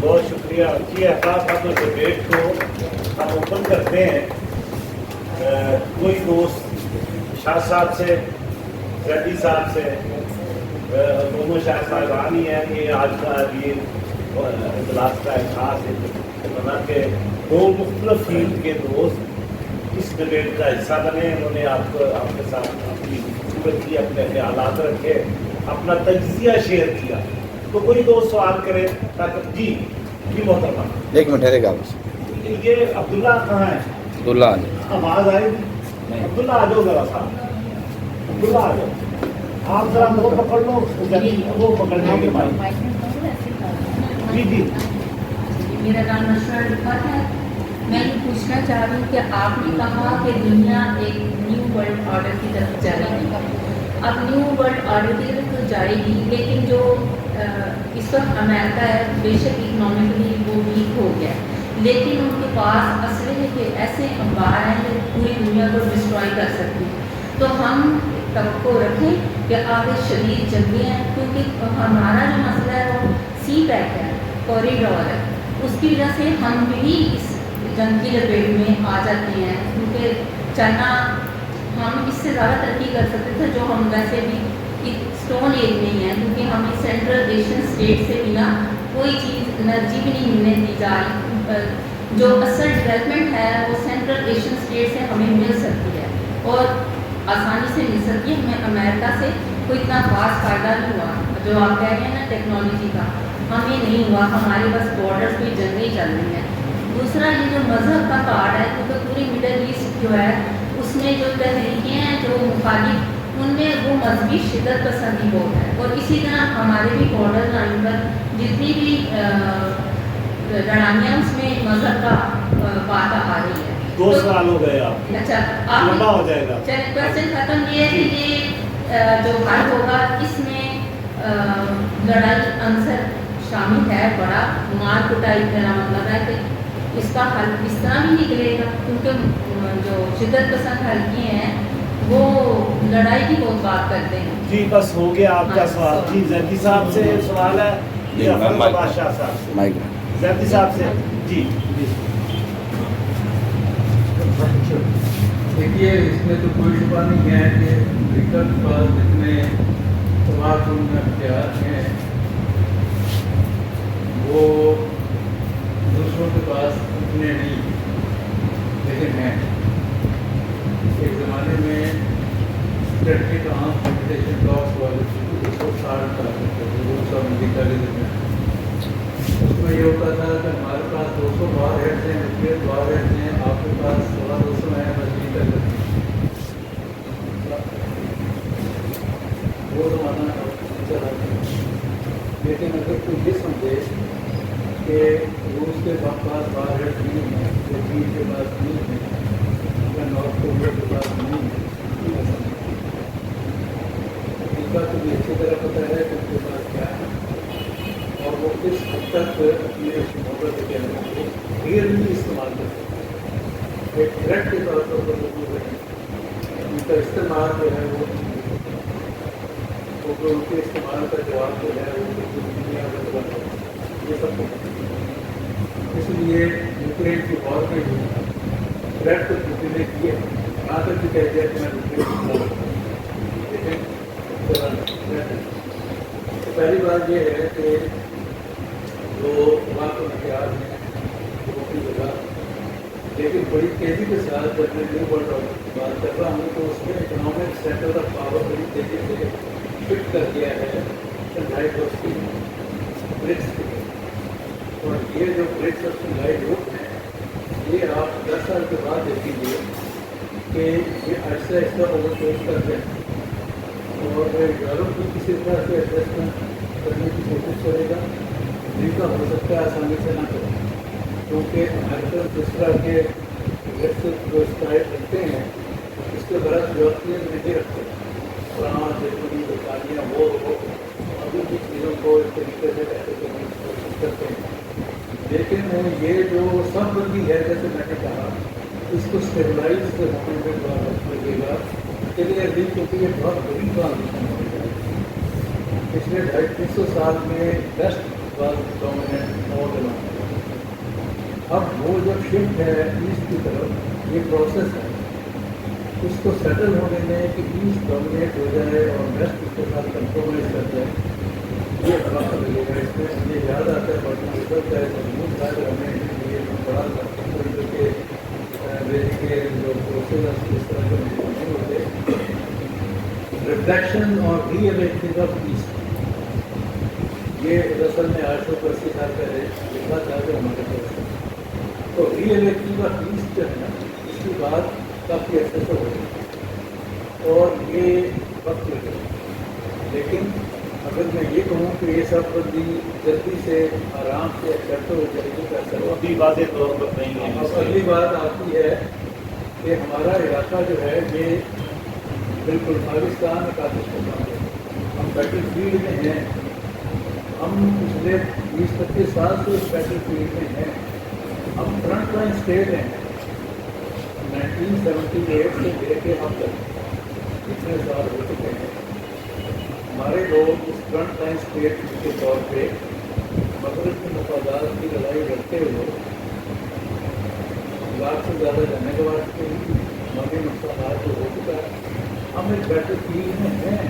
بہت شکریہ جی احساس آپ ڈبیٹ کو ہم اوپن کرتے ہیں. کوئی دوست شاہ صاحب سے زیدی صاحب سے دونوں شاہ صاحبان ہی ہیں. یہ آج کا یہ اجلاس کا احساس ہے بنا کہ دو مختلف فیلڈ کے دوست اس ڈبیٹ کا حصہ بنے. انہوں نے آپ کے ساتھ اپنی صورت کی, اپنے خیالات رکھے, اپنا تجزیہ شیئر کیا. تو کوئی دوست سوال کرے تاکہ جی محترمہ ایک منٹ ٹھہرے گا. یہ عبداللہ کہاں ہے؟ عبداللہ آواز آئے گی. عبداللہ آ جاؤ ذرا صاحب, عبداللہ آ جاؤ. آپ ذرا وہ پکڑ لو, وہ پکڑنے کے بعد جی جی. میرا نام نشرہ رفعت ہے. میں یہ پوچھنا چاہ رہی ہوں کہ آپ نے کہا کہ دنیا ایک نیو ورلڈ آرڈر کی طرف جائے گی. اب نیو ورلڈ آرڈر کی طرف تو جائے گی, لیکن جو اس وقت امریکہ ہے بے شک اکنامکلی وہ ویک ہو گیا, لیکن ان کے پاس اسلحے کے ایسے انبار ہیں جو پوری دنیا کو ڈسٹرائے کر سکتی. تو ہم توقع رکھیں کہ آگے شدید جنگیں ہیں, کیونکہ ہمارا جو مسئلہ ہے وہ سی پیک ہے, کوریڈور ہے. اس کی وجہ سے ہم بھی اس جنگ کی لپیٹ میں آ جاتے ہیں, کیونکہ چائنا ہم اس سے زیادہ ترقی کر سکتے تھے جو ہم ویسے بھی اسٹون ایج نہیں ہے, کیونکہ ہمیں سینٹرل ایشین اسٹیٹ سے بنا کوئی چیز انرجی بھی نہیں ملنے دی جا رہی. جو اصل ڈیولپمنٹ ہے وہ سینٹرل ایشین اسٹیٹ سے ہمیں مل سکتی ہے اور آسانی سے مل سکتی ہے. ہمیں امریکہ سے کوئی اتنا خاص فائدہ نہیں ہوا. جو آپ کہہ رہے ہیں نا ٹیکنالوجی کا, ہمیں نہیں ہوا. ہمارے بس بارڈرز پہ جنگیں چل رہی ہیں. دوسرا یہ جو مذہب کا کارڈ ہے, کیونکہ پوری مڈل ایسٹ جو ہے اس میں جو تحریکیں ہیں جو مخالف, ان میں وہ مذہبی شدت پسندی بہت ہے. اور اسی طرح ہمارے بھی بارڈر لائن پر جتنی بھی لڑائیاں اس میں مذہب کا بات آ رہی ہے. 2 سال ہو گئے آپ. اچھا, آپ لمبا ہو جائے گا. کوشچن ختم. یہ ہے کہ یہ جو حل ہوگا اس میں لڑائی عنصر شامل ہے بڑا. مار کٹائی میرا مطلب ہے کہ اس کا حل اس طرح بھی نکلے گا, کیونکہ جو شدت پسند حلقے ہیں وہ لڑائی کی بہت بات کرتے ہیں. جی بس ہو گیا آپ کا سوال. جی زیدی صاحب سے سوال ہے, بادشاہ صاحب سے, زیدی صاحب سے. جی دیکھیے, اس میں تو کوئی شبہ نہیں ہے کہ امریکہ کے پاس جتنے تمام اختیار ہیں وہ دوسروں کے پاس اتنے نہیں, لیکن ہیں. ایک زمانے میں اسٹریٹجک آرمز لمیٹیشن ٹاکس والے 160 روس اور امریکہ کے درمیان. اس میں یہ ہوتا تھا کہ ہمارے پاس 200 وار ہیڈز ہیں, نیوکلیئر وار ہیڈز ہیں, آپ کے پاس 200 ہیں, مزید تک وہ زمانہ چلا. لیکن اگر کوئی یہ سمجھے کہ روس کے پاس وار ہیڈز نہیں ہیں, یا چین کے پاس نہیں ہیں, یا نارتھ کوریا کے پاس نہیں ہے, امریکہ کو بھی اچھی طرح پتہ ہے کہ ان کے پاس کیا ہے اور وہ کس حد تک اپنے محبت کے اندر ریئلی استعمال کرتے ہیں. ایک تھریٹ کے طور پر موجود ہے. ان کا استعمال جو ہے وہ ان کے استعمال کا جواب جو ہے وہ دنیا میں غلط ہے. یہ سب کچھ اس لیے یوکرین کی وار کے لیے تھریٹ کو پوٹن نے کیے, یہاں تک بھی کہہ دیا کہ میں یوکرین لیکن تو پہلی بات یہ ہے کہ جو وہاں کو اختیار ہیں وہ کی جگہ, لیکن بڑی تیزی کے ساتھ جب میں نیو ورلڈ آرڈر کی بات کر رہا ہوں تو اس میں اکنامک سینٹر آف پاور بڑی تیزی سے فٹ کر دیا ہے شنگھائی گروپ کی برکس کے. اور یہ جو برکس اور شنگھائی گروپ ہیں یہ آپ 10 سال کے بعد دیکھیں گے کہ یہ ایسا ایسا اوور کلوز کرتے ہیں اور یورپ بھی کسی طرح سے ایڈجسٹمنٹ کرنے کی کوشش کرے گا. امریکہ ہو سکتا ہے آسانی سے نہ کرے, کیونکہ امریکہ جس طرح کے جو اسٹائل رکھتے ہیں اس کے برعکس یورپین نہیں رکھتے. فرانس, جرمنی, برطانیہ وہ ابھی بھی چیزوں کو اس طریقے سے ایسے کرنے کی کوشش کرتے ہیں. لیکن یہ جو سب بندی ہے جیسے میں نے کہا اس کو اسٹیبلائز ہونے میں بڑا وقت لگے گا. کلیئرلی کیونکہ یہ بہت بڑی ٹرانزیشن ہو جائے گی. پچھلے 250 سال میں ویسٹ واز ڈومیننٹ مور دین اب وہ جب شفٹ ہے ایسٹ کی طرف یہ پروسیس ہے اس کو سیٹل ہونے میں کہ ایسٹ ڈومینیٹ ہو جائے اور ویسٹ اس کے ساتھ کمپرومائز کر جائے یہ وقت لگے گا. اس میں مجھے یاد آتا ہے پڑھنا رزلٹ ہے محمود صاحب ہمیں یہ پڑھا تھا کہ کے جو پروسیس ہے اس طرح کے نہیں ہوتے. ریفلیکشن اور ری اویکنگ آف ایسٹ یہ دراصل میں 880 سال پہلے لکھا تھا کہ ہمارے پاس تو ری اویکنگ آف ایسٹ جو ہے نا اس کی بات کافی عرصے سے ہو گئی اور یہ وقت لگے. لیکن اگر میں یہ کہوں کہ یہ سب بندی جلدی سے آرام سے ایکسیپٹ ہو جائے گی کیسا اپنی باتیں طور پر نہیں ہیں. اب اگلی بات آتی ہے کہ ہمارا علاقہ جو ہے یہ بالکل پاکستان اور پاکستان ہے. ہم بیٹل فیلڈ میں ہیں. ہم پچھلے 20-25 سال سے اس بیٹل فیلڈ میں ہیں. ہم فرنٹ لائن اسٹیٹ ہیں 1978 سے لے کے اب تک اتنے سال ہو چکے ہیں. ہمارے لوگ اس فرنٹ لائن اسٹیٹ کے طور پہ مغرب کے مفادات کی لڑائی لڑتے ہوئے لاکھ سے زیادہ جانے کے بعد کے ہمارے نقصانات جو ہو چکا ہے. ہم ایک بیٹل فیلڈ میں ہیں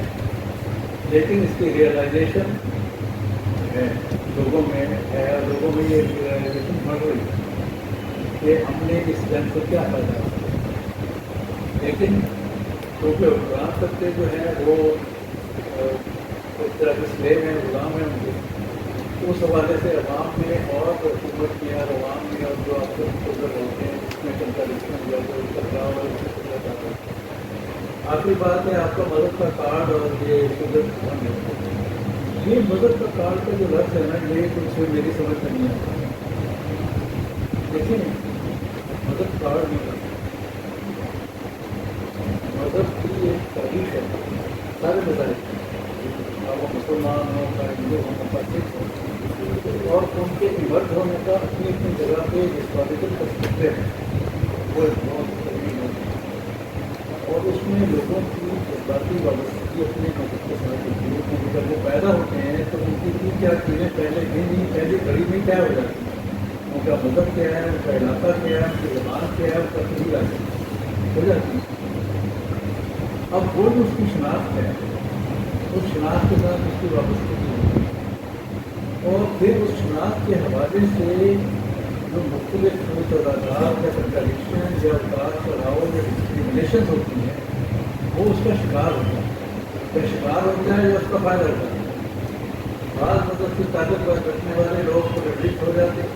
لیکن اس کی ریئلائزیشن ہے لوگوں میں ہے اور لوگوں میں یہ ریئلائزیشن بڑھ رہی ہے کہ ہم نے اس جنگ سے کیا فائدہ. لیکن کیونکہ حکمران طبقے جو ہیں وہ ایک طرح کے سلیب ہیں غلام ہیں ان کے اس حوالے سے عوام میں اور حکومت میں اور عوام میں اور جو آپ کو گزر ہوتے ہیں اس میں کنٹریکشن ہوا جو ٹکراؤ اور آخری بات ہے آپ کا مدد کا کارڈ اور یہ قدرت بند ہے. یہ مدد کا کارڈ کا جو لفظ ہے نا یہ کچھ میری سمجھ میں نہیں آتا. دیکھیں مدد کارڈ نہیں مذہب کی ایک تاریخ ہے. سارے مذاہب وہ مسلمان ہوں کا ہندو ہوں کا سکھ ہوں اور ان کے ایمرج ہونے کا اپنی اپنی جگہ پہ ہسٹوریکل پرسپیکٹو ہے وہ ایک بہت طویل ہے اور اس میں لوگوں کی جذباتی وابستگی اپنے مذہب کے ساتھ ہوتی ہے. جب وہ پیدا ہوتے ہیں تو ان کی تین چار چیزیں پہلے دن ہی پہلی گھڑی میں طے ہو جاتی ہیں. ان کا مذہب کیا ہے, ان کا علاقہ کیا ہے, ان کی زبان کیا ہے, ان کا طریقہ ہو جاتی ہے. اب وہ جو اس کی شناخت ہے اس شناخت کے ساتھ اس کی وابستگی ہوتی ہے اور پھر اس شناخت کے حوالے سے جو مختلف تضادات یا کنٹراڈکشن یا اتار چڑھاؤ یا ڈسکریمنیشن ہوتی ہیں وہ اس کا شکار ہوتا ہے. یا شکار ہوتا ہے یا اس کا فائدہ ہوتا ہے. بعض مذہب سے تعلق رکھنے والے لوگ پروٹیکٹ ہو جاتے ہیں,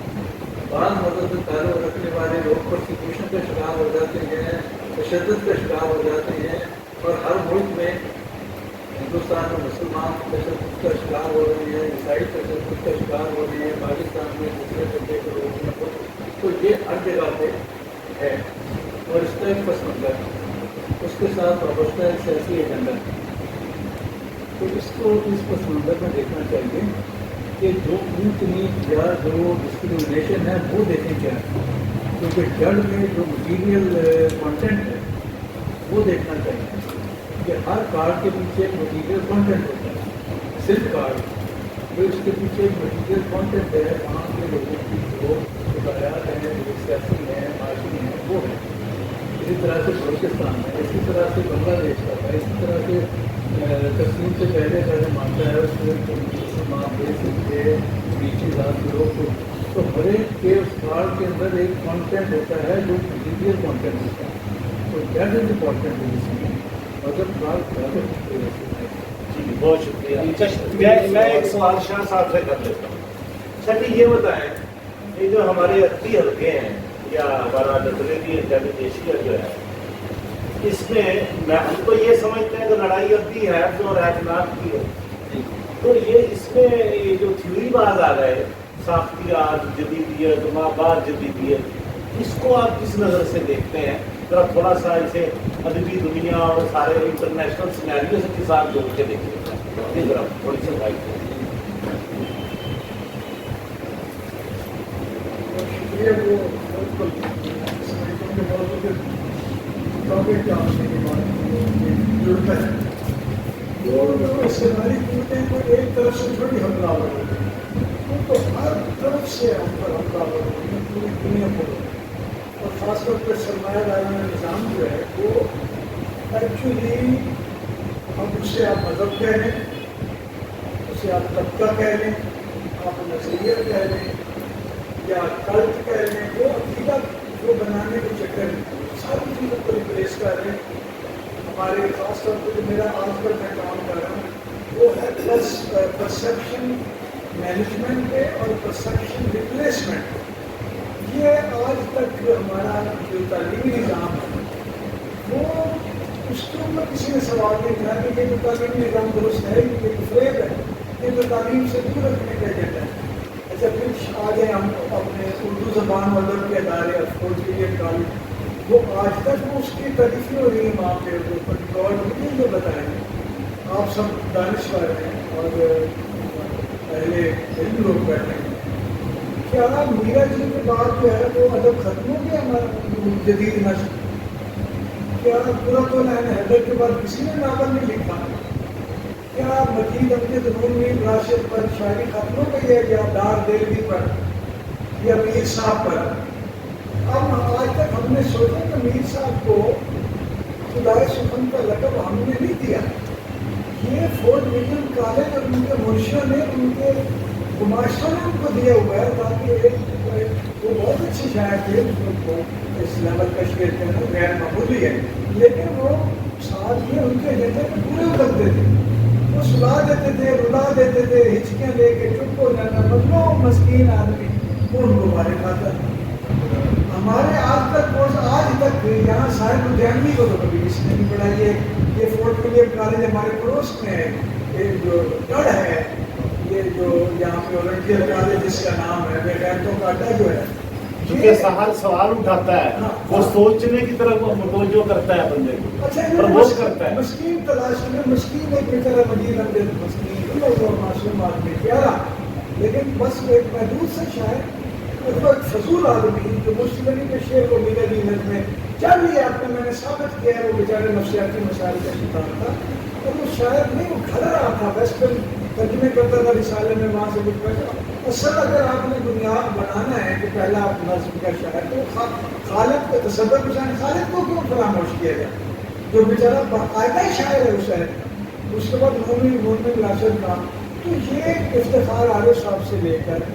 بعض مذہب سے تعلق رکھنے والے لوگ پرسیکیوشن کا شکار ہو جاتے ہیں, تشدد کا شکار ہو جاتے ہیں. اور ہر ملک میں ہندوستان میں مسلمان تشدد کا شکار ہو رہے ہیں, عیسائی تشدد کا شکار ہو رہے ہیں, پاکستان میں دوسرے طبقے کے لوگوں میں تو یہ ہر جگہ پہ ہے اور اس کا ایک پس منظر اس کے ساتھ وابستہ ایک سیاسی ایجنڈا ہے. تو اس کو اس پس منظر میں دیکھنا چاہیے کہ جو اونچ نیچ یا جو ڈسکریمنیشن ہے وہ دیکھیں کیا ہے, کیونکہ جڑ میں جو مٹیریل کانٹینٹ ہے وہ دیکھنا چاہیے کہ ہر کارڈ کے پیچھے ایک مٹیریل کانٹینٹ ہوتا ہے. صرف کارڈ جو اس کے پیچھے ایک مٹیریل کانٹینٹ ہے وہاں کے لوگوں کی جو روایات ہیں, جو سیاسی ہیں, معاشی ہیں, وہ ہے. اسی طرح سے بلوچستان ہے, اسی طرح سے بنگلہ دیش کا ہے, اسی طرح سے تقسیم سے پہلے کا جو معاملہ ہے اس میں مسلمان دے سکتے نیچی ذات کے لوگ تو ہر ایک کے اس کارڈ کے اندر ایک کانٹینٹ ہوتا ہے جو مٹیریل کانٹینٹ ہوتا ہے. تو دیٹ از امپورٹنٹ پالیسی مطلب کارڈ زیادہ. جی بہت شکریہ. میں ایک سوال شاہ صاحب سے کر لیتا ہوں. چلیے یہ بتائیں یہ جو ہمارے عربی حلقے ہیں یا ہمارا نظریتی ایشیا جو ہے اس میں ہم تو یہ سمجھتے ہیں کہ لڑائی عربی ہے اور اعتماد کی ہے. تو یہ اس میں یہ جو تھیوری باز آ گئے ساختیات, جدیدیت, مابعد جدیدیت, اس کو آپ کس نظر سے دیکھتے ہیں؟ ذرا تھوڑا سا اسے ادبی دنیا اور سارے انٹرنیشنل سینیریو کے ساتھ جوڑ کے دیکھیے. یہ ذرا تھوڑی سی بات ہے. شکریہ. وہ جڑتا ہے اور سرکاری قوتیں کو ایک طرف سے تھوڑی حملہ ہو رہی ہے تو ہر طرف طرف سے ہم پر حملہ ہو رہے ہیں پوری دنیا کو، اور خاص طور پہ سرمایہ دارانہ نظام جو ہے وہ ایکچولی ہم اسے آپ مذہب کہہ لیں، اسے آپ طبقہ کہہ لیں، آپ نظریہ کہہ لیں یا کلٹ کہہ لیں، وہ عقیدہ وہ بنانے کے چکر میں ساری چیزوں کو ریپلیس کر رہے ہیں. ہمارے خاص طور پہ جو میرا آج کل میں کام کر رہا ہوں وہ ہے پرسیپشن مینجمنٹ پہ اور پرسیپشن ریپلیسمنٹ. یہ آج تک جو ہمارا جو تعلیمی نظام ہے وہ اس کے اوپر کسی نے سوال نہیں کیا کہ یہ جو تعلیمی نظام درست ہے یہ فریب ہے، یہ جو تعلیم سے دور رکھنے کا ایجنڈا ہے. اچھا پھر آگے ہم اپنے اردو زبان مدد کے ادارے افروزیت کالج وہ آج تک وہ اس کی تعریفیں ہو رہی ہیں وہاں پہ گورنمنٹ مجھے جو بتائیں آپ سب دانشور ہیں اور پہلے علم لوگ بیٹھے ہیں، کیا میرا جی کے بعد جو ہے وہ ادب ختم ہو گیا ہمارا جدید نسل؟ کیا قرۃ العین حیدر کے بعد کسی نے ناول نہیں لکھا؟ کیا مجید امجد رومی راشد پر شاعری ختم ہو گئی ہے یا ڈار دہلوی پر یا میر صاحب پر؟ اب آج تک ہم نے سوچا کہ میر صاحب کو خدائے سخن کا لقب ہم نے نہیں دیا. یہ فورٹ ولیم کالج اور ان کے منشیوں نے ان کے گماشتوں نے ان کو دیا ہوا ہے تاکہ وہ بہت اچھے شاعر تھے، اس لیول کا شعر کہنا غیر معمولی ہے، لیکن وہ ساتھ ہی ان کے ایجنڈے کو پورے اترتے تھے. وہ سلا دیتے تھے، رلا دیتے تھے، ہچکیاں لے کے چپ ہو جانا، مظلوم مسکین آدمی وہ ان کو مارے کھاتا. ہمارے آج تک یہاں صاحب الجانوی کو تو کبھی کسی نے نہیں پڑھا. یہ فورٹ ولیم کالج ہمارے پڑوس میں ہے، یہ جو گڑھ ہے، یہ جو یہاں پہ اولمپیئر کالج جس کا نام ہے بغیرتوں کا اڈا جو ہے، کیونکہ سوال اٹھاتا ہے وہ سوچنے کی طرف متوجہ کرتا ہے بندے کو، اچھا پرووک کرتا ہے. مسکین تلاش میں مسکین ایک بیچارہ مجید امجد مسکین اور معصوم آدمی پیارا، لیکن بس ایک محدود سے شاعر فضول آدمی جو مشتری کے شعر کو میرے دینت میں چل لیا آپ نے، میں نے ثابت کیا ہے وہ بیچارے نفسیاتی مسائل کا شکار تھا اور وہ شاعر نہیں، وہ کھڑ رہا تھا ویسٹرن ترجمے کرتا تھا رسالے میں وہاں سے کچھ پیسہ. اصل اگر آپ نے بنیاد بنانا ہے کہ پہلا نظم کا شاعر تو خالد کو تصور حسین خالد کو کیوں فراموش کیا جائے جو بیچارہ باقاعدہ شاعر ہے اس شہر کا. اس کے بعد مومن راشد کا، تو یہ افتخار عارف صاحب سے لے کر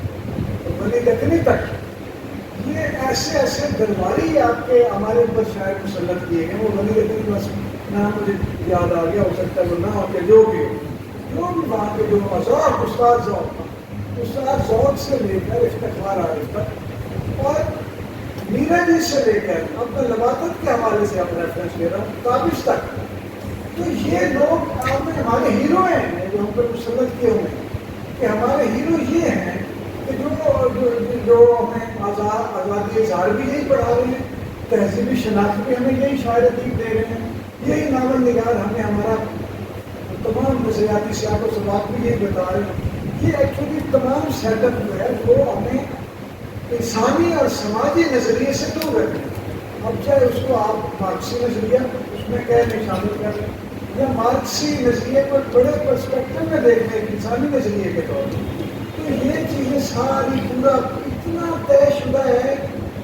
ولی لکھنی تک یہ ایسے درباری آپ کے ہمارے اوپر شاعر مسلط کیے گئے. وہ ولی لکھنی بس نام مجھے یاد آ گیا، ہو سکتا ہے وہ نہ ہو کہ جو بھی وہاں کے جو ذوق استاد ذوق سے لے کر افتخار عارف تک اور میرا جی سے لے کر اپنا لباقت کے حوالے سے آپ ریفرنس لے رہا ہوں تابش تک، تو یہ لوگ آپ میں ہمارے ہیرو ہیں جو ہم پر مسلط کیے ہوئے ہیں کہ ہمارے ہیرو یہ ہیں کہ جو ہمیں آزادی اظہار بھی یہی پڑھا رہے ہیں، تہذیبی شناخت بھی ہمیں یہی شاعر ادیب دے رہے ہیں، یہی ناول نگار ہمیں ہمارا تمام نظریاتی سیاق و سباق بھی یہی بتا رہے ہیں. یہ ایکچولی تمام سیٹ اپ جو ہے وہ ہمیں انسانی اور سماجی نظریے سے دور رکھیں. اب چاہے اس کو آپ مارکسی نظریہ اس میں کہہ نہیں شامل کر لیں یا مارکسی نظریے پر بڑے پرسپیکٹو میں دیکھ لیں انسانی نظریے کے طور پر، تو یہ چیزیں ساری پورا اتنا طے شدہ ہے.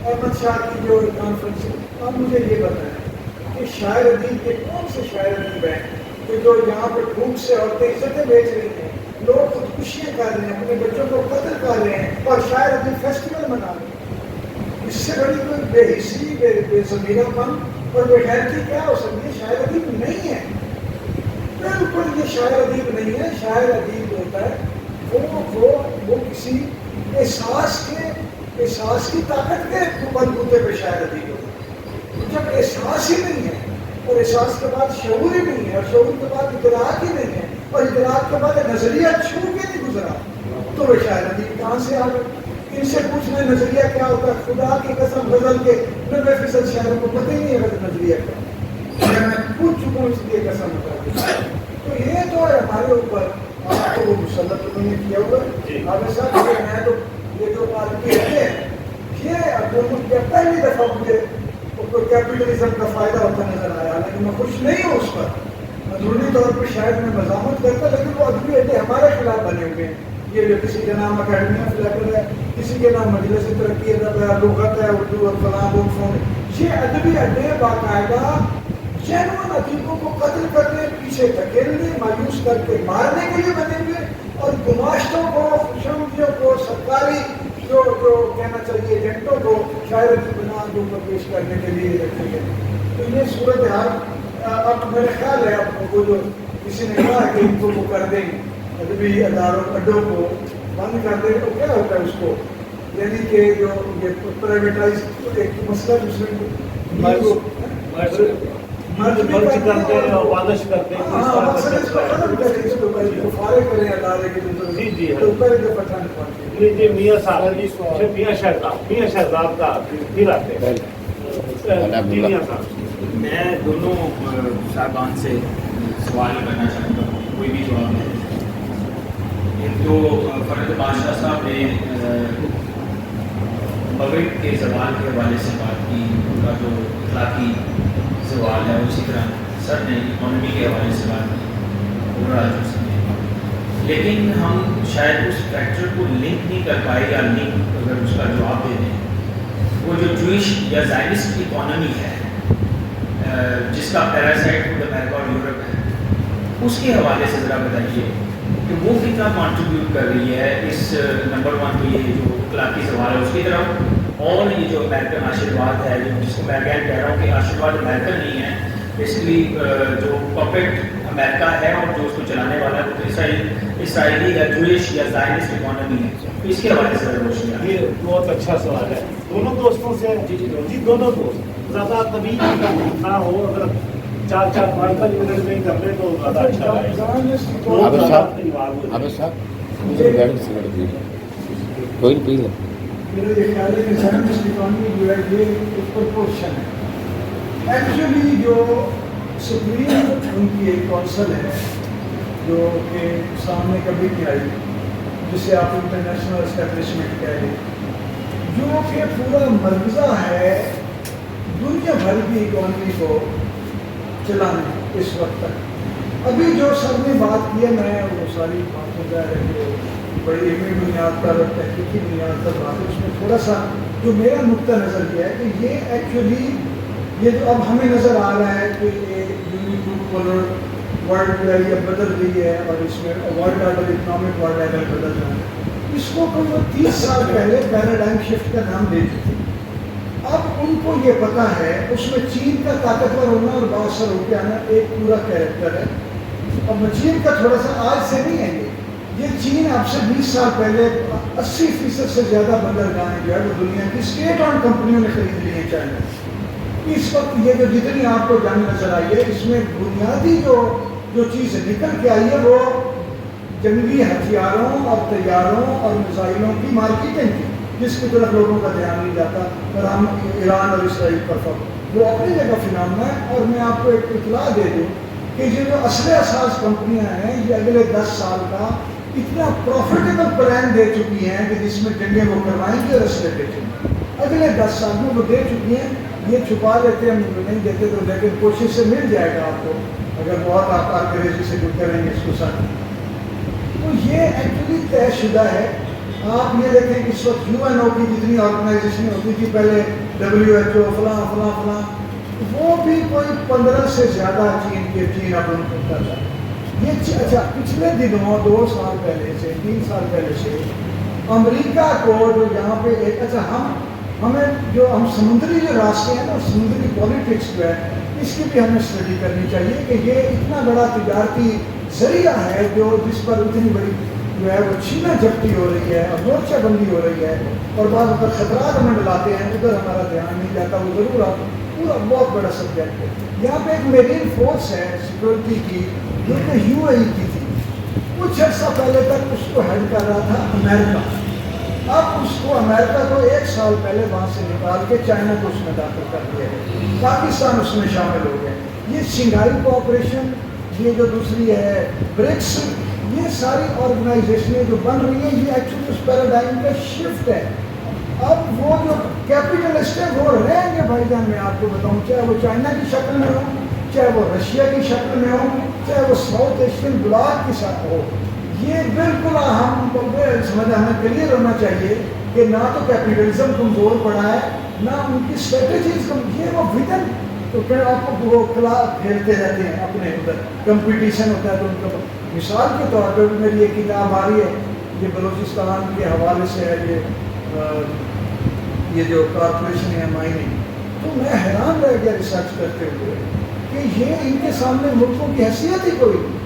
احمد شاہ کی جو کانفرنس ہے، آپ مجھے یہ بتائیں کہ شاعر ادیب کے کون سے شاعر ادیب ہیں کہ جو یہاں پہ بھوک سے عورتیں عزتیں بیچ رہی ہیں، لوگ خودکشیاں کر رہے ہیں، اپنے بچوں کو قتل کر رہے ہیں اور شاعر ادیب فیسٹیول منا رہے ہیں؟ اس سے بڑی کوئی بے حسی بے ضمیرہ پن اور بے غیرتی کیا ہو سکتی ہے؟ شاعر ادیب نہیں ہے، بالکل یہ شاعر ادیب نہیں ہے. شاعر ادیب ہوتا ہے وہ کسی احساس کی طاقت کے بلبوتے پہ شاعر ادیب ہوتا ہے. جب احساس ہی نہیں ہے اور احساس کے بعد شعور ہی نہیں ہے اور شعور کے بعد ادراک ہی نہیں ہے اور ادراک کے بعد نظریہ چھو کے نہیں گزرا تو وہ شاعر ادیب کہاں سے آ گئے؟ ان سے پوچھنا نظریہ کیا ہوتا ہے؟ خدا کی قسم غزل کے 90% شاعروں کو پتہ ہی نہیں ہے نظریہ کا. میں پوچھ چکا ہوں اس لیے قسم ہوتا ہے. تو یہ تو ہے ہمارے اوپر آپ کو وہ مسلط انہوں نے کیا ہوا ہے. آپ صاحب میں تو یہ جو آدمی رہتے ہیں یہ پہلی دفعہ مجھے کیپٹلزم کا فائدہ ہوتا نظر آیا، لیکن میں خوش نہیں ہوں اس پر. اندرونی طور پہ شاید میں مزاحمت کرتا، لیکن وہ ادبی اڈے ہمارے خلاف بنے ہوئے ہیں. یہ جو کسی کا نام اکیڈمیا فلیکر ہے، کسی کے نام مجلس ترقی ادب ہے، لغت ہے، اردو اور فلاں فون، یہ ادبی اڈے باقاعدہ جینوئن ادیبوں کو قتل کرنے، پیچھے دھکیلنے، مایوس کر کے مارنے کے لیے بنے ہوئے، اور گماشتوں کو، خوشامدیوں کو، سرکاری جو کہنا چاہیے ایجنٹوں کو شاعری کی بنا کے اوپر پیش کرنے کے لیے رکھے گئے۔ تو یہ صورتحال اب میرا خیال ہے اب وہ جو کسی نے کہا کہ ان کو وہ کر دیں ادبی اداروں اڈوں کو بند کر دیں، تو کیا ہوتا ہے اس کو، یعنی کہ جو یہ پرائیویٹائز ایک مسئلہ دوسرے مرض کرتے ہیں اور وادش کرتے ہیں، اس طرح کا جی جی جی میاں صاحب، میاں شہزاد کا پھر آتے ہیں جی میاں صاحب۔ میں دونوں صاحبان سے سوال کرنا چاہتا ہوں، کوئی بھی جواب ہے۔ ایک تو فرد بادشاہ صاحب نے مغرب کے زوال کے حوالے سے بات کی، ان کا جو اخلاقی زوال ہے، اسی طرح سر نے اکانومی کے حوالے سے بات کی، لیکن ہم شاید اس فیکٹر کو لنک نہیں کر پائے، یا لنک اگر اس کا جواب دے دیں، وہ جو جوئش یا زائنسٹ اکانومی ہے جس کا پیراسائٹ خود امریکہ اور یورپ ہے، اس کے حوالے سے ذرا بتائیے کہ وہ کتنا کنٹریبیوٹ کر رہی ہے اس نمبر ون تو یہ جو اخلاقی سوال ہے اس کی طرف، اور یہ جو امریکن آشرواد ہے، جس کو میں اگین کہہ رہا ہوں کہ آشرواد امریکن نہیں ہے، بیسکلی جو پپٹ امریکہ ہے اور جو اس کو چلانے والا ہے وہ اسرائیلی یا جوئش یا زائنسٹ اکانومی ہے، اس کے حوالے سے روشنی۔ یہ بہت اچھا سوال ہے، دونوں دوستوں سے جی دونوں دوست زیادہ طویل نہ ہو، اگر 4-5 منٹ میں کر لیں تو زیادہ اچھا رہے گا۔ کوئی پی لیں۔ میرا یہ خیال ہے کہ زائنسٹ اکانومی جو ہے یہ ایک پرپورشن ہے۔ ایکچولی جو سپریم ان کی ایک کونسل ہے جو کہ سامنے کبھی نہیں آئی، جسے آپ انٹرنیشنل اسٹیبلشمنٹ کہہ رہے ہیں، جو کہ پورا مرکزہ ہے دنیا بھر کی اکانومی کو چلانے اس وقت تک۔ ابھی جو سر نے بات کی ہے، میں وہ ساری باتیں جو ہے بڑی علمی بنیاد پر اور تحقیقی بنیاد پر بات ہے، اس میں تھوڑا سا جو میرا نقطہ نظر یہ ہے کہ یہ ایکچولی یہ جو اب ہمیں نظر آ رہا ہے کہ یونیپولر ورلڈ جو ہے یہ بدل رہی ہے، اور اس میں world order, economic world order بدل رہا ہے، اس کو وہ 30 سال پہلے پیراڈائم شفٹ کا نام دے چکے۔ اب ان کو یہ پتا ہے، اس میں چین کا طاقتور ہونا اور بااثر ہو کے آنا ایک پورا کیریکٹر ہے۔ اب چین کا تھوڑا سا آج سے نہیں ہے، یہ چین اب سے 20 سال پہلے 80% سے زیادہ بندرگاہیں جو ہے وہ دنیا کی اسٹیٹ آن کمپنیوں نے خرید لی ہیں چائنا۔ اس وقت یہ جو جتنی آپ کو جنگ نظر آئی ہے، اس میں بنیادی جو چیز نکل کے آئی ہے وہ جنگی ہتھیاروں اور طیاروں اور میزائلوں کی مارکیٹنگ کی، جس کی طرف لوگوں کا دھیان نہیں جاتا، اور ہم ایران اور اسرائیل پر فقط وہ اپنی جگہ فنامنا ہے۔ اور میں آپ کو ایک اطلاع دے دوں کہ یہ جو اصل اساس کمپنیاں ہیں، یہ اگلے 10 سال کا اتنا پروفیٹیبل پلان دے چکی ہیں کہ جس میں جنگیں وہ کروائیں گے اور اسلحے بیچیں گے، اگلے 10 سال میں وہ دے چکی ہیں۔ یہ چھپا لیتے ہیں، نہیں دیتے تو، لیکن کوشش سے مل جائے گا آپ کو، اگر بہت آپ انگریزی سے گل کریں گے اس کو ساتھ۔ تو یہ ایکچولی طے شدہ ہے۔ آپ یہ دیکھیں کہ اس وقت UNO کی جتنی آرگنائزیشنیں ہوتی تھی پہلے، WHO فلاں فلاں فلاں، وہ بھی کوئی 15 سے زیادہ چین اب ان کو کرتا ہے۔ یہ اچھا پچھلے دنوں 2 سال پہلے سے 3 سال پہلے سے امریکہ کو جو یہاں پہ ایک ہمیں جو ہم سمندری جو راستے ہیں نا، سمندری پالیٹکس جو ہے، اس کی بھی ہمیں اسٹڈی کرنی چاہیے کہ یہ اتنا بڑا تجارتی ذریعہ ہے جو جس پر اتنی بڑی جو ہے وہ چھینا جھپٹی ہو رہی ہے اور مورچہ بندی ہو رہی ہے، اور بعض اوقات خطرات ہمیں ڈلاتے ہیں، ادھر ہمارا دھیان نہیں جاتا۔ وہ ضرور آپ پورا بہت بڑا سبجیکٹ ہے۔ یہاں پہ ایک میرین فورس ہے سیکورٹی کی، جو کہ UAE کی تھی، کچھ عرصہ پہلے تک اس کو ہیڈ کر رہا تھا امریکہ۔ اب اس کو امریکہ کو 1 سال پہلے وہاں سے نکال کے چائنا کو اس میں داخل کر دیا ہے، پاکستان اس میں شامل ہو گیا۔ یہ شنگھائی کوآپریشن، یہ جو دوسری ہے برکس، یہ ساری آرگنائزیشنیں جو بن رہی ہیں، یہ ایکچولی اس پیراڈائم کا شفٹ ہے۔ اب وہ جو کیپیٹلسٹ ہیں وہ رہیں گے بھائی جان، میں آپ کو بتاؤں، چاہے وہ چائنا کی شکل میں ہو، چاہے وہ رشیا کی شکل میں ہو، چاہے وہ ساؤتھ ایشین بلاک کے ساتھ ہو، یہ بالکل ہم سمجھ ہمیں کلیئر ہونا چاہیے کہ نہ تو کیپیٹلزم کمزور پڑا ہے نہ ان کی اسٹریٹجیز یہ وہ وزن تو پھر آپ کو وہ خلاف پھیرتے رہتے ہیں اپنے ادھر کمپٹیشن ہوتا ہے تو ان کا مثال کے طور پہ میری ایک کتاب آ رہی ہے یہ بلوچستان کے حوالے سے ہے یہ جو کارپوریشن ہے مائننگ تو میں حیران رہ گیا ریسرچ کرتے ہوئے کہ یہ ان کے سامنے ملکوں کی حیثیت ہی کوئی نہیں.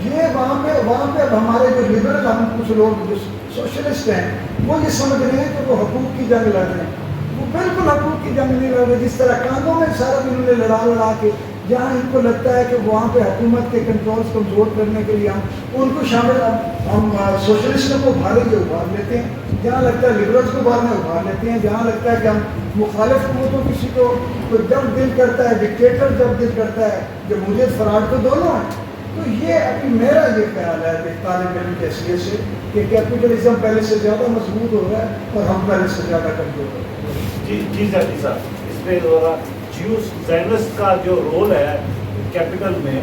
یہ وہاں پہ اب ہمارے جو لبرل ہم کچھ لوگ جو سوشلسٹ ہیں وہ یہ سمجھ رہے ہیں کہ وہ حقوق کی جنگ لڑ رہے ہیں. وہ بالکل حقوق کی جنگ نہیں لڑ رہے جس طرح کانگو میں سارا دن انہیں لڑا کے جہاں ان کو لگتا ہے کہ وہاں پہ حکومت کے کنٹرولز کمزور کرنے کے لیے ہم ان کو شامل ہم سوشلسٹوں کو ابھار لیتے ہیں. جہاں لگتا ہے لبرلس کو ابھار لیتے ہیں. جہاں لگتا ہے کہ ہم مخالف قوتوں کسی کو جب دل کرتا ہے ڈکٹیٹر جب دل کرتا ہے جمہوریت فراڈ تو دونوں ہیں. تو یہ ابھی میرا یہ خیال ہے کہ طالب علم کی حیثیت سے کہ کیپیٹلزم پہلے سے زیادہ مضبوط ہو رہا ہے اور ہم پہلے سے زیادہ کمزور ہو رہے ہیں. جی زاہدی صاحب اس میں جیوس زائنسٹ کا جو رول ہے کیپٹل میں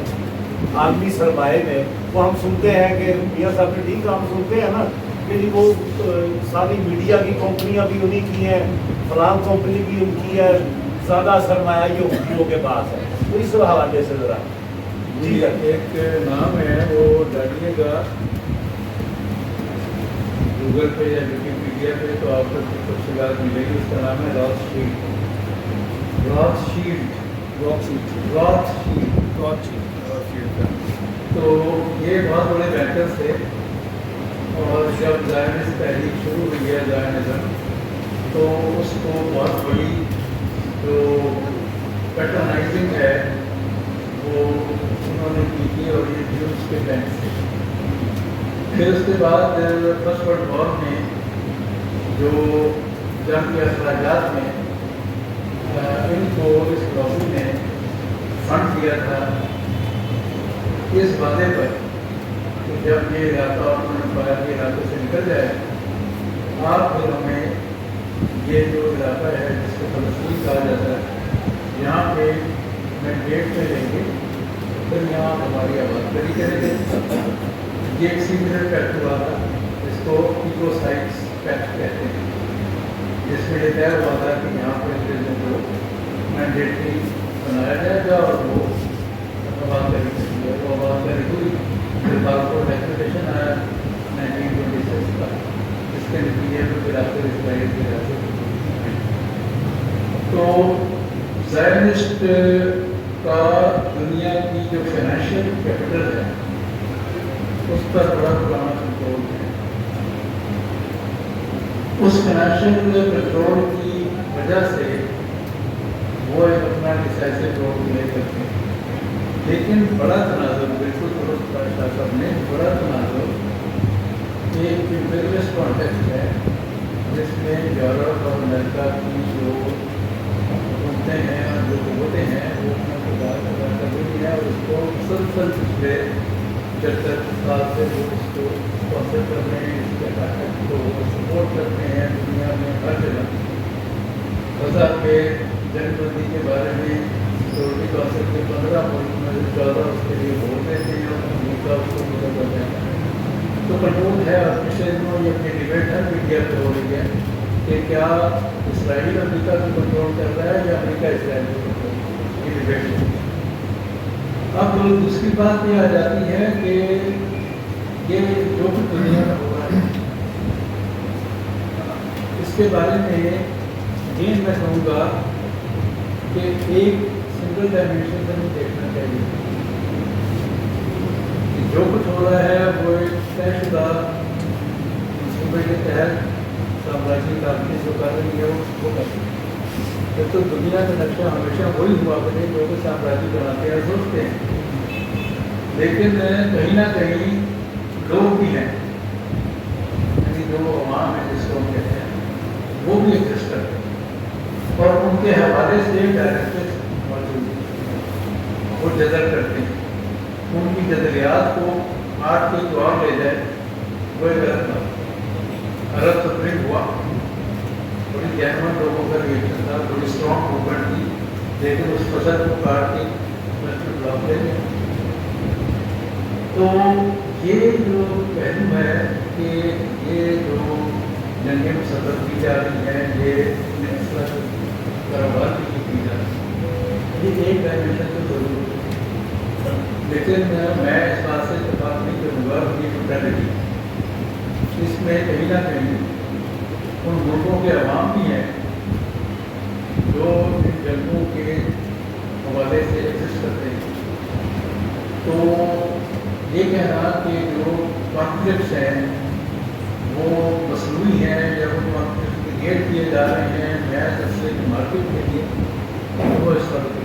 عالمی سرمایہ میں وہ ہم سنتے ہیں کہ میاں صاحب نے ٹھیک ہم سنتے ہیں نا کہ جی وہ ساری میڈیا کی کمپنیاں بھی انہیں کی ہیں فلاں کمپنی بھی ان کی ہے زیادہ سرمایہ یہ حکومتوں کے پاس ہے. تو اس حوالے سے ذرا جی ایک نام ہے وہ ڈالیے گا گوگل پہ یا وکیپیڈیا پہ تو آپ کو تفصیلات ملے گی. اس کا نام ہے تو یہ بہت بڑے بینکر تھے اور جب زائنسٹ تحریک شروع ہوئی ہے زائنزم تو اس کو بہت بڑی جو پیٹرنائزنگ ہے وہ انہوں نے کی تھی اور یہ جیوز کے بینک سے. پھر اس کے بعد فرسٹ ورلڈ وار میں جو جنگ کے اخراجات میں ان کو اس لابی نے فنڈ دیا تھا اس وعدے پر کہ جب یہ علاقہ انہوں کے علاقے سے نکل جائے آپ پھر ہمیں یہ جو علاقہ ہے جس کو فلسطین کہا جاتا ہے یہاں پہ مینڈیٹ میں لیں گے پھر یہاں ہماری آباد کری کریں گے. یہ ایک سیکریٹ پیکٹ ہوا تھا جس کو ایکو سائٹس پیکٹ کہتے ہیں جس میں یہ طے ہوا تھا کہ یہاں پر انگریزوں کو مینڈیٹری بنایا جائے گا اور وہ آباد کری کریں گے. وہ آباد کری ہوئی پھر پاسپورٹ ایپلیکیشن آیا 1926 کا جس کے نتیجے میں پھر آپ کو اسرائیل کے علاقے. تو زائنسٹ کا دنیا کی جو فائنینشیل کیپٹل ہے اس پر بڑا پرانا کنٹرول ہے. اس فائنینشیل کنٹرول کی وجہ سے وہ ایک اپنا ڈیسائسو رول پلے کرتے ہیں. لیکن بڑا تنازع بالکل درست شاہ صاحب نے بڑا تنازع ایک امپیریلسٹ کانٹیکسٹ ہے جس میں یورپ اور امریکہ کی جو حکومتیں ہیں اور جو قوتیں ہیں وہ اپنا کردار ادا کر رہی ہیں اور اس کو مسلسل پچھلے 75 سال سے وہ اس کو اسپانسر کر رہے ہیں. اس کے طاقت کو سپورٹ کرتے ہیں دنیا میں ہر جگہ. غزہ کے جنگ بندی کے بارے میں سیکورٹی کونسل کے 15 ملک میں 14 اس کے لیے ووٹ دیتے ہیں اور امریکہ اس کو مدد کرتے ہیں. تو کنٹرول ہے اور پچھلے دنوں یہ اپنی ڈبیٹ ہر میڈیا پہ ہو رہی ہے کہ کیا اسرائیل امریکہ کو کنٹرول کر رہا ہے یا امریکہ اسرائیل کو کنٹرول کی ڈبیٹ ہے. اب دوسری بات یہ آ جاتی ہے کہ یہ جو بھی دنیا میں ہو رہا ہے اس کے بارے میں یہ میں کہوں گا کہ ایک سنگل ڈائمینشن سے نہیں دیکھنا چاہیے. جو کچھ ہو رہا ہے وہ ایک طے شدہ منصوبے کے تحت سامراجی کارکنی جو کر رہی ہے وہ کر رہی ہے. تو دنیا کا نقشہ ہمیشہ وہی ہوا کرے جو کہ سامراجی بناتے ہیں سوچتے ہیں. لیکن کہیں نہ کہیں لوگ بھی ہیں یعنی جو عوام ہے جس کو ہم کہتے ہیں وہ بھی ایگزسٹ کرتے ہیں اور ان کے حوالے سے ڈائریکٹرز موجود ہیں. وہ جدل کرتے ہیں. ان کی جدلیات کو آٹھ کے تو اور لے جائے وہ ایک غلط بات. عرب سپرنگ ہوا بڑی جینون لوگوں کا ریئیکشن تھا بڑی اسٹرانگ موومنٹ تھی لیکن اس فصل کو کاٹ کے بلاک لے گئے. تو یہ جو پہلو ہے کہ یہ جو جنگیں مسلط کی جا رہی ہیں، یہ کاروبار کی جا رہی ہے، یہ ایک ڈائمینشن تو ضرور ہے، لیکن میں اس بات سے اتفاق نہیں کروں گا کہ یہ ٹوٹالٹی اس میں کہیں نہ کہیں ان ملکوں کے عوام بھی ہیں جو ان جنگوں کے حوالے سے ایگزسٹ کرتے ہیں. تو یہ کہنا کہ جو کانفلکٹس ہیں وہ مصنوعی ہیں یا وہ کانفلکٹ کریٹ کیے جا رہے ہیں میں سب سے مارکیٹ کے لیے وہ اس وقت